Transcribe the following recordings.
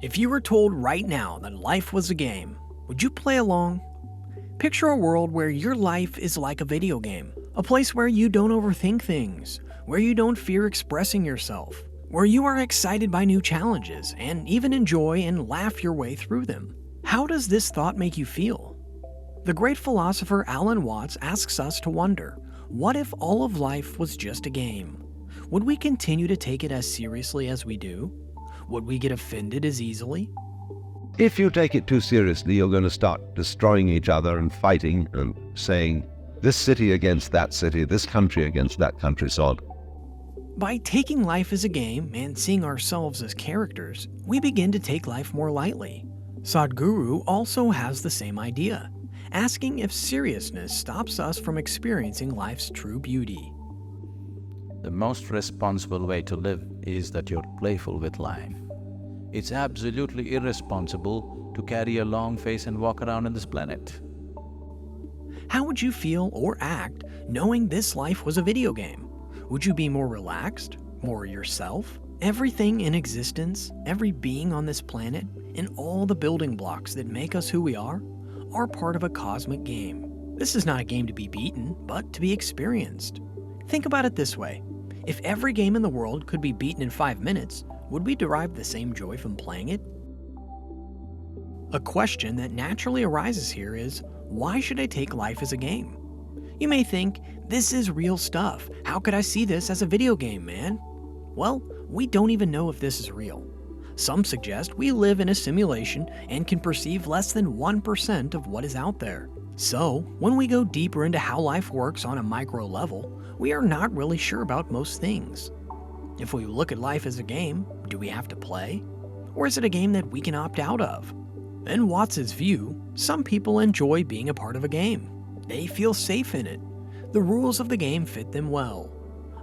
If you were told right now that life was a game, would you play along? Picture a world where your life is like a video game, a place where you don't overthink things, where you don't fear expressing yourself, where you are excited by new challenges and even enjoy and laugh your way through them. How does this thought make you feel? The great philosopher Alan Watts asks us to wonder, what if all of life was just a game? Would we continue to take it as seriously as we do? Would we get offended as easily? If you take it too seriously, you're going to start destroying each other and fighting and saying, this city against that city, this country against that country, so on. By taking life as a game and seeing ourselves as characters, we begin to take life more lightly. Sadhguru also has the same idea, asking if seriousness stops us from experiencing life's true beauty. The most responsible way to live is that you're playful with life. It's absolutely irresponsible to carry a long face and walk around on this planet. How would you feel or act knowing this life was a video game? Would you be more relaxed, more yourself? Everything in existence, every being on this planet, and all the building blocks that make us who we are part of a cosmic game. This is not a game to be beaten, but to be experienced. Think about it this way. If every game in the world could be beaten in 5 minutes, would we derive the same joy from playing it? A question that naturally arises here is, why should I take life as a game? You may think, this is real stuff. How could I see this as a video game, man? Well, we don't even know if this is real. Some suggest we live in a simulation and can perceive less than 1% of what is out there. So, when we go deeper into how life works on a micro level, we are not really sure about most things. If we look at life as a game, do we have to play? Or is it a game that we can opt out of? In Watts' view, some people enjoy being a part of a game. They feel safe in it. The rules of the game fit them well.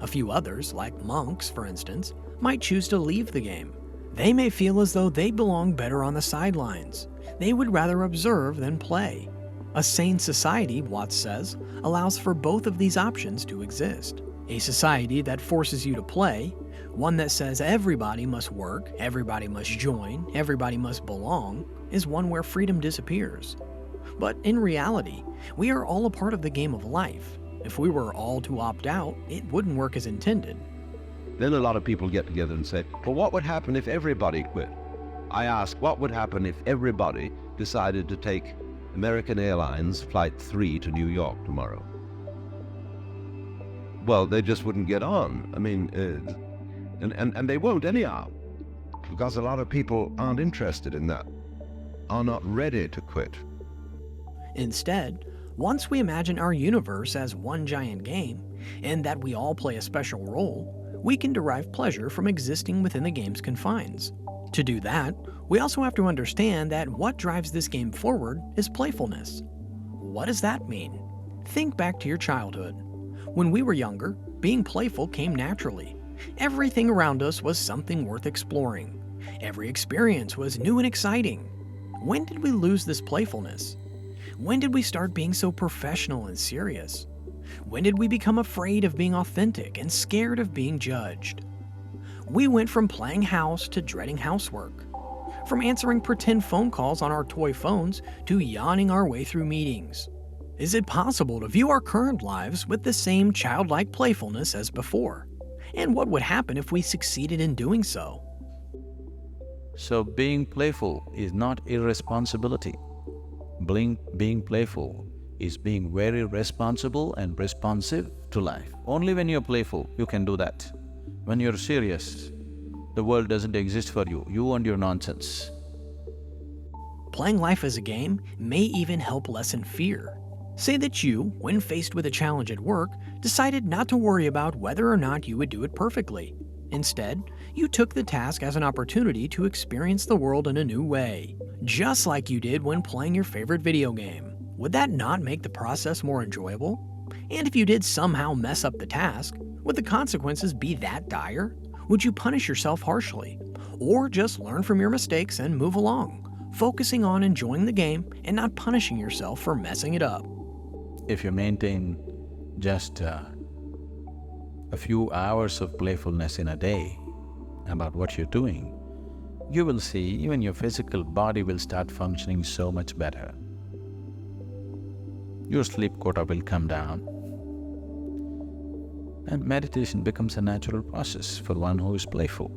A few others, like monks for instance, might choose to leave the game. They may feel as though they belong better on the sidelines. They would rather observe than play. A sane society, Watts says, allows for both of these options to exist. A society that forces you to play, one that says everybody must work, everybody must join, everybody must belong, is one where freedom disappears. But in reality, we are all a part of the game of life. If we were all to opt out, it wouldn't work as intended. Then a lot of people get together and say, well, what would happen if everybody quit? I ask, what would happen if everybody decided to take American Airlines Flight 3 to New York tomorrow? Well, they just wouldn't get on. I mean, and they won't anyhow, because a lot of people aren't interested in that, are not ready to quit. Instead, once we imagine our universe as one giant game, and that we all play a special role, we can derive pleasure from existing within the game's confines. To do that, we also have to understand that what drives this game forward is playfulness. What does that mean? Think back to your childhood. When we were younger, being playful came naturally. Everything around us was something worth exploring. Every experience was new and exciting. When did we lose this playfulness? When did we start being so professional and serious? When did we become afraid of being authentic and scared of being judged? We went from playing house to dreading housework, from answering pretend phone calls on our toy phones to yawning our way through meetings. Is it possible to view our current lives with the same childlike playfulness as before? And what would happen if we succeeded in doing so? So being playful is not irresponsibility. Being playful is being very responsible and responsive to life. Only when you're playful, you can do that. When you're serious, the world doesn't exist for you. You and your nonsense. Playing life as a game may even help lessen fear. Say that you, when faced with a challenge at work, decided not to worry about whether or not you would do it perfectly. Instead, you took the task as an opportunity to experience the world in a new way, just like you did when playing your favorite video game. Would that not make the process more enjoyable? And if you did somehow mess up the task, would the consequences be that dire? Would you punish yourself harshly? Or just learn from your mistakes and move along, focusing on enjoying the game and not punishing yourself for messing it up? If you maintain just a few hours of playfulness in a day about what you're doing, you will see even your physical body will start functioning so much better. Your sleep quota will come down. And meditation becomes a natural process for one who is playful.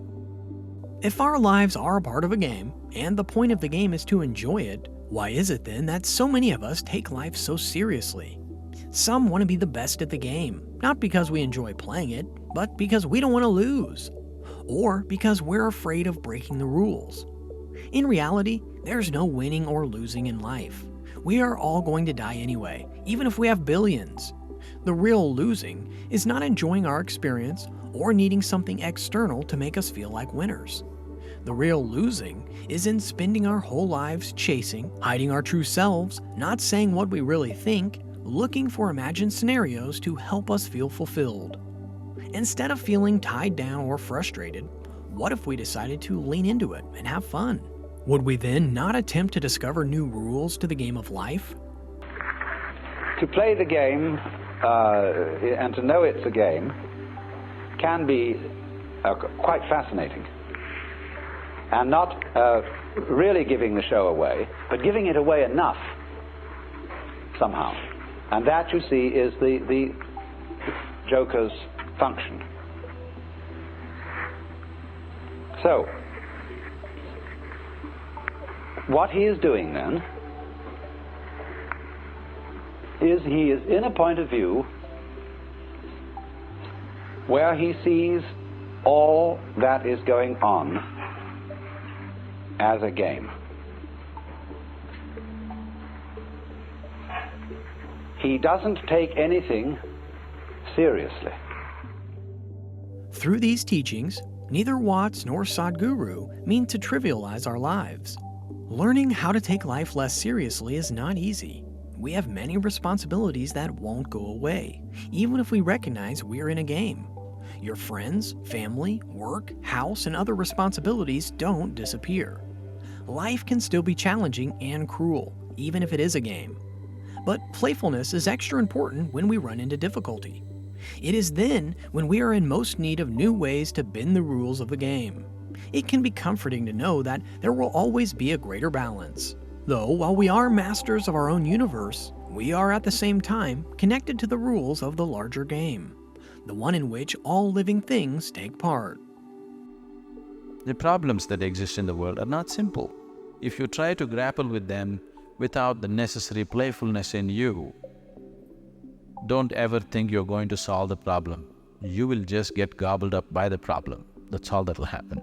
If our lives are a part of a game, and the point of the game is to enjoy it, why is it then that so many of us take life so seriously? Some want to be the best at the game, not because we enjoy playing it, but because we don't want to lose. Or because we're afraid of breaking the rules. In reality, there's no winning or losing in life. We are all going to die anyway, even if we have billions. The real losing is not enjoying our experience or needing something external to make us feel like winners. The real losing is in spending our whole lives chasing, hiding our true selves, not saying what we really think, looking for imagined scenarios to help us feel fulfilled. Instead of feeling tied down or frustrated, what if we decided to lean into it and have fun? Would we then not attempt to discover new rules to the game of life? To play the game and to know it's a game can be quite fascinating, and not really giving the show away, but giving it away enough somehow. And that, you see, is the Joker's function. So, what he is doing then is he is in a point of view where he sees all that is going on as a game. He doesn't take anything seriously. Through these teachings, neither Watts nor Sadhguru mean to trivialize our lives. Learning how to take life less seriously is not easy. We have many responsibilities that won't go away, even if we recognize we're in a game. Your friends, family, work, house, and other responsibilities don't disappear. Life can still be challenging and cruel, even if it is a game. But playfulness is extra important when we run into difficulty. It is then when we are in most need of new ways to bend the rules of the game. It can be comforting to know that there will always be a greater balance. Though, while we are masters of our own universe, we are at the same time connected to the rules of the larger game, the one in which all living things take part. The problems that exist in the world are not simple. If you try to grapple with them without the necessary playfulness in you, don't ever think you're going to solve the problem. You will just get gobbled up by the problem. That's all that will happen.